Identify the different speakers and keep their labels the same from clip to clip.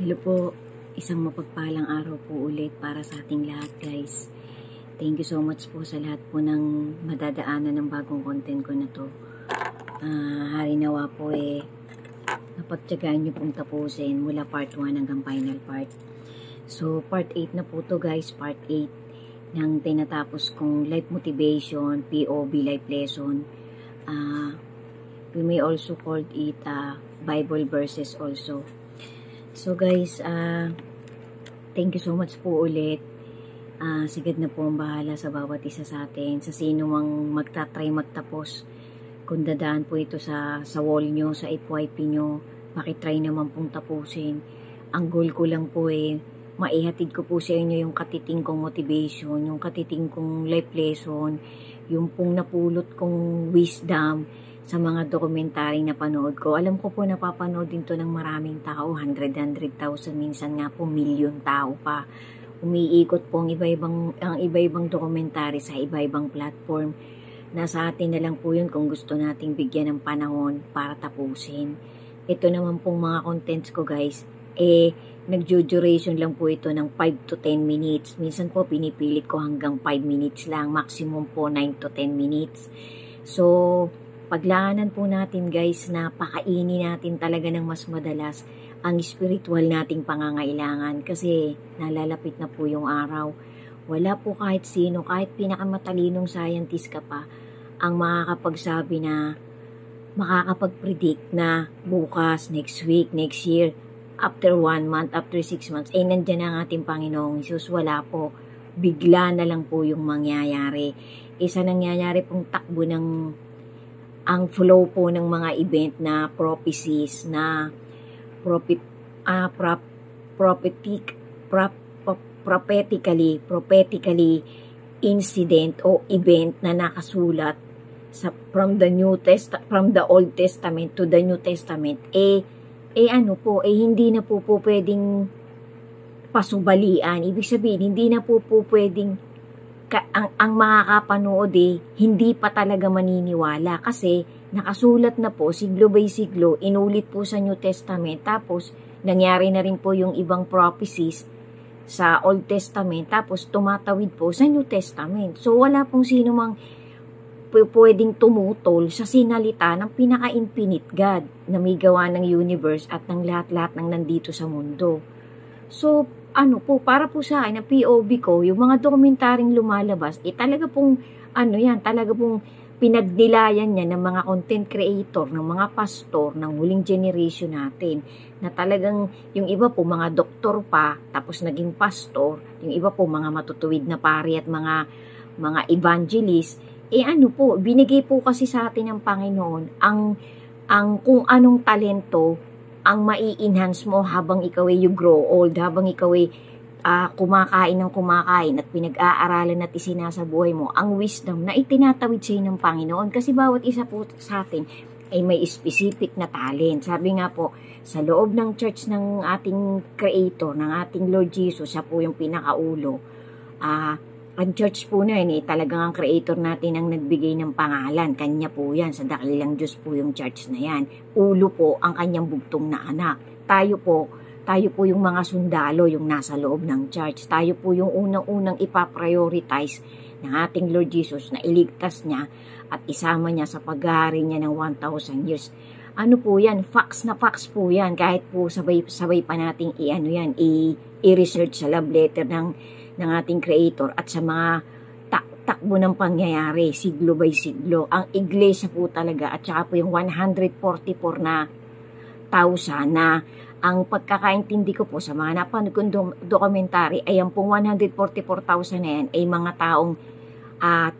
Speaker 1: Hello po, isang mapagpalang araw po ulit para sa ating lahat guys. Thank you so much po sa lahat po ng madadaanan ng bagong content ko na to. Hari nawa po napagtyagaan nyo pong tapusin mula part 1 hanggang final part. So part 8 na po to guys, part 8 ng tinatapos kong life motivation, POV life lesson. We may also call it Bible verses also. So guys, thank you so much po ulit. Sigad na po ang bahala sa bawat isa sa atin. Sa sino mang magtatry magtapos. Kung dadaan po ito sa wall nyo, sa FYP nyo, pakitry naman pong tapusin. Ang goal ko lang po maihatid ko po sa inyo yung katiting kong motivation, yung katiting kong life lesson, yung pong napulot kong wisdom sa mga dokumentary na panood ko. Alam ko po napapanood din to ng maraming tao, 100,000, minsan nga po milyon tao pa. Umiikot po ang iba-ibang dokumentary sa iba-ibang platform. Nasa atin na lang po yun kung gusto nating bigyan ng panahon para tapusin. Ito naman pong mga contents ko guys, nagjo-duration lang po ito ng 5 to 10 minutes. Minsan po pinipilit ko hanggang 5 minutes lang, maximum po 9 to 10 minutes. So, paglaanan po natin guys na pakainin natin talaga ng mas madalas ang spiritual nating pangangailangan kasi nalalapit na po yung araw. Wala po kahit sino, kahit pinakamatalinong scientist ka pa, ang makakapagsabi na makakapag-predict na bukas, next week, next year, after 1 month, after 6 months, nandyan ang ating Panginoong Hesus. Wala po. Bigla na lang po yung mangyayari. Isa nangyayari pong takbo ng ang flow po ng mga event na prophecies na prophetically incident o event na nakasulat from the Old Testament to the New Testament hindi na po pwedeng pasubalian. Ibig sabihin hindi na po pwedeng ang makakapanood hindi pa talaga maniniwala kasi nakasulat na po siglo by siglo, inulit po sa New Testament, tapos nangyari na rin po yung ibang prophecies sa Old Testament, tapos tumatawid po sa New Testament. So wala pong sino mang pwedeng tumutol sa sinalita ng pinaka-infinite God na may gawa ng universe at ng lahat-lahat ng nandito sa mundo. So para po sa akin, ang POV ko, yung mga dokumentaryong lumalabas, talaga pong, talaga pong pinagnilayan niya ng mga content creator, ng mga pastor, ng huling generation natin, na talagang, yung iba po, mga doktor pa, tapos naging pastor, yung iba po, mga matutuwid na pari at mga evangelist, binigay po kasi sa atin ng Panginoon, ang kung anong talento, ang mai-enhance mo habang ikaw you grow old, habang ikaw kumakain at pinag-aaralan at isinasabuhay mo ang wisdom na itinatawid sa ng Panginoon. Kasi bawat isa po sa atin ay may specific na talent. Sabi nga po, sa loob ng church ng ating Creator, ng ating Lord Jesus, siya po yung pinakaulo. Ang church po na yun, talagang ang Creator natin ang nagbigay ng pangalan. Kanya po yan, sa dakilang Diyos po yung church na yan. Ulo po ang kanyang bugtong na anak. Tayo po yung mga sundalo, yung nasa loob ng church. Tayo po yung unang-unang ipaprioritize ng ating Lord Jesus na iligtas niya at isama niya sa paghahari niya ng 1,000 years. Ano po yan? Facts na facts po yan. Kahit po sabay pa nating i-research sa love letter ng ating Creator at sa mga takbo ng pangyayari, siglo by siglo. Ang iglesia po talaga at saka po yung 144 na thousand na ang pagkakaintindi ko po sa mga napanood kong dokumentary ay ang pong 144,000 na yan ay mga taong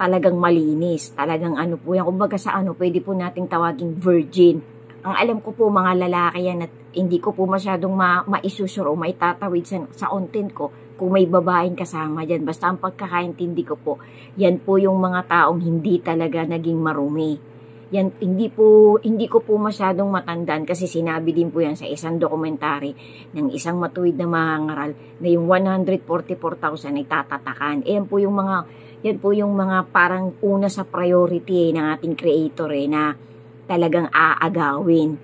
Speaker 1: talagang malinis. Talagang po yan. Kumbaga sa pwede po nating tawaging virgin. Ang alam ko po mga lalaki yan at hindi ko po masyadong maisusure o maitatawid sa content ko kung may babaeng kasama dyan. Basta ang pagkakaintindi ko po, yan po yung mga taong hindi talaga naging marumi. Yan, hindi ko po masyadong matandaan kasi sinabi din po yan sa isang dokumentary ng isang matuwid na mangangaral na yung 144,000 ay tatatakan. Yan po yung mga parang una sa priority ng ating Creator na talagang aagawin.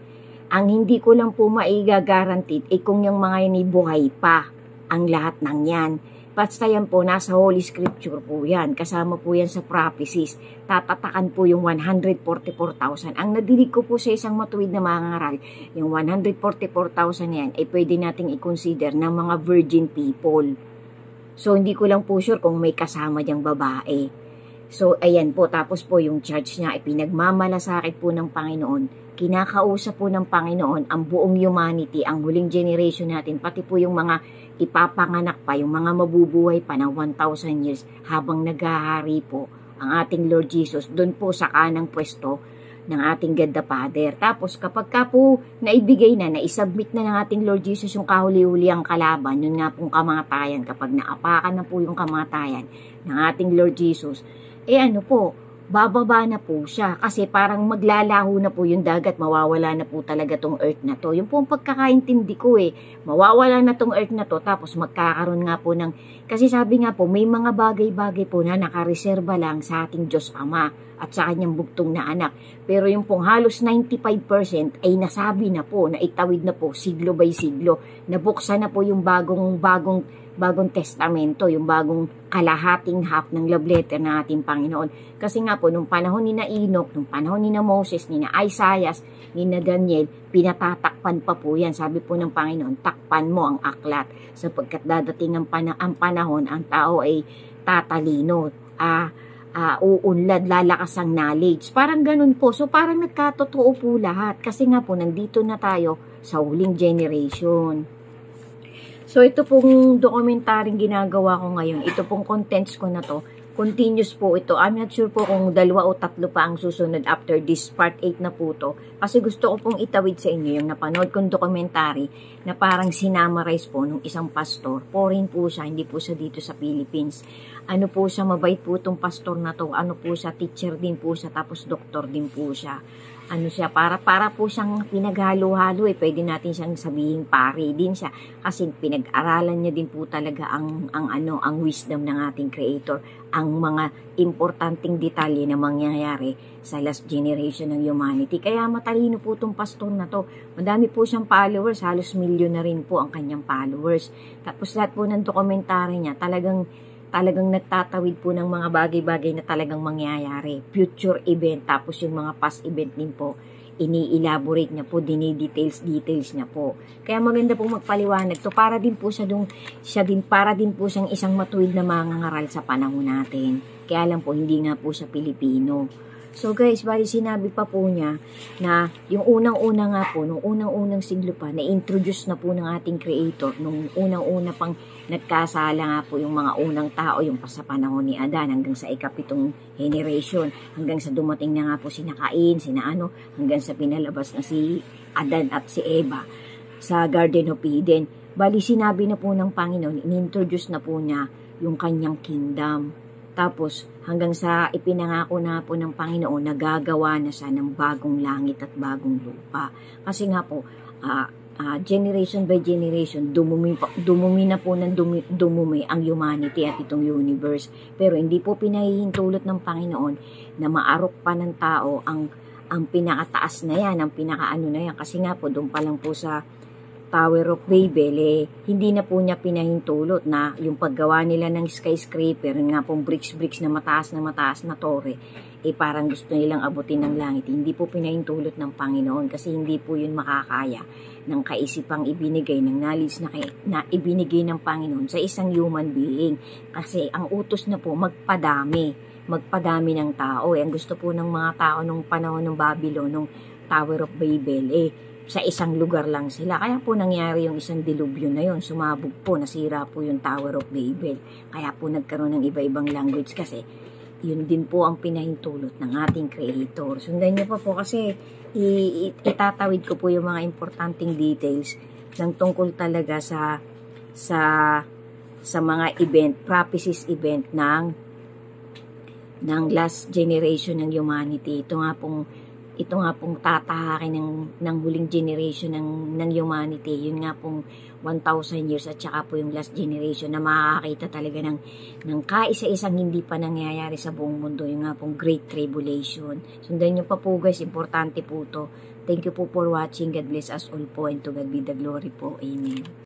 Speaker 1: Ang hindi ko lang po maigagaranted ay kung yung mga yan buhay pa ang lahat ng yan. Basta yan po, nasa Holy Scripture po yan. Kasama po yan sa prophecies. Tatatakan po yung 144,000. Ang nadinig ko po sa isang matuwid na mangaral, yung 144,000 yan ay pwede nating i-consider ng mga virgin people. So, hindi ko lang po sure kung may kasama diyang babae. So, ayan po. Tapos po yung church niya ay pinagmamalasakit po ng Panginoon. Kinakausap po ng Panginoon ang buong humanity, ang huling generation natin, pati po yung mga ipapanganak pa, yung mga mabubuhay pa ng 1,000 years habang naghahari po ang ating Lord Jesus doon po sa kanang pwesto ng ating God the Father. Tapos kapag ka po naibigay na, naisubmit na ng ating Lord Jesus yung kahuli-huli ang kalaban, yun nga pong kamatayan, kapag naapakan na po yung kamatayan ng ating Lord Jesus, ano po, bababa na po siya kasi parang maglalaho na po yung dagat, mawawala na po talaga tong earth na to. Yung po ang pagkakaintindi ko mawawala na tong earth na to tapos magkakaroon nga po ng, kasi sabi nga po may mga bagay-bagay po na nakareserba lang sa ating Diyos Ama at sa kanyang bugtong na anak. Pero yung pong halos 95% ay nasabi na po, na itawid na po siglo by siglo, nabuksan na po yung bagong testamento, yung bagong kalahating half ng love letter ng ating Panginoon. Kasi nga po, nung panahon ni na Enoch, nung panahon ni na Moses, ni na Isaiah, ni na Daniel, pinatatakpan pa po yan. Sabi po ng Panginoon, takpan mo ang aklat, sapagkat dadating ang panahon, ang tao ay tatalino, uunlad, lalakas ang knowledge. Parang ganun po. So, parang nagkatotoo po lahat. Kasi nga po, nandito na tayo sa huling generation. So, ito pong dokumentaryong ginagawa ko ngayon, ito pong contents ko na to, continuous po ito. I'm not sure po kung 2 o 3 pa ang susunod after this part 8 na po to. Kasi gusto ko pong itawid sa inyo yung napanood kong dokumentary na parang sinamarize po nung isang pastor. Foreign po siya, hindi po siya dito sa Philippines. Ano po siya, mabait po itong pastor na to. Ano po siya, teacher din po siya, tapos doktor din po siya. Ano siya, para po siyang pinaghalo-halo pwede natin siyang sabihin pare din siya kasi pinag-aralan niya din po talaga ang wisdom ng ating creator, ang mga importanteng detalye na mangyayari sa last generation ng humanity. Kaya matalino po itong pastor na to. Madami po siyang followers, halos milyon na rin po ang kanyang followers. Tapos lahat po ng dokumentary niya, talagang nagtatawid po ng mga bagay-bagay na talagang mangyayari. Future event, tapos yung mga past event din po, ini-elaborate niya po, details niya po. Kaya maganda po magpaliwanag to para din po para din po siyang isang matuwid na mangangaral sa panahon natin. Kaya lang po, hindi nga po siya Pilipino. So guys, bali sinabi pa po niya na yung unang-una nga po, nung unang-unang siglo pa, na-introduce na po ng ating creator, nung unang-una pang nagkasala nga po yung mga unang tao, yung sa panahon ni Adan hanggang sa ikapitong generation, hanggang sa dumating na nga po sina Cain, hanggang sa pinalabas na si Adan at si Eva sa Garden of Eden. Bali sinabi na po ng Panginoon, in-introduce na po niya yung kanyang kingdom. Tapos, hanggang sa ipinangako na po ng Panginoon, nagagawa na siya ng bagong langit at bagong lupa. Kasi nga po, generation by generation, dumumi na po ng dumumi ang humanity at itong universe. Pero hindi po pinahihintulot ng Panginoon na maarok pa ng tao ang pinakataas na yan, ang pinakaano na yan. Kasi nga po, doon pa lang po sa Tower of Babel, hindi na po niya pinahintulot na yung paggawa nila ng skyscraper, nga pong bricks na mataas na torre, parang gusto nilang abutin ng langit. Hindi po pinahintulot ng Panginoon kasi hindi po yun makakaya ng kaisipang ibinigay, ng knowledge na ibinigay ng Panginoon sa isang human being. Kasi ang utos na po, magpadami ng tao. Ang gusto po ng mga tao nung panahon ng Babylon, nung Tower of Babel, sa isang lugar lang sila. Kaya po nangyari yung isang dilubyo na yun. Sumabog po, nasira po yung Tower of Babel. Kaya po nagkaroon ng iba-ibang language kasi yun din po ang pinahintulot ng ating Creator. Sundan niyo pa po kasi itatawid ko po yung mga importanteng details ng tungkol talaga sa mga event, prophecies event ng last generation ng humanity. Ito nga pong tatahakin ng huling generation ng humanity. Yun nga pong 1,000 years at saka po yung last generation na makakakita talaga ng kaisa-isang hindi pa nangyayari sa buong mundo. Yung nga pong Great Tribulation. Sundan nyo pa po guys, importante po to. Thank you po for watching. God bless us all po and to God be the glory po. Amen.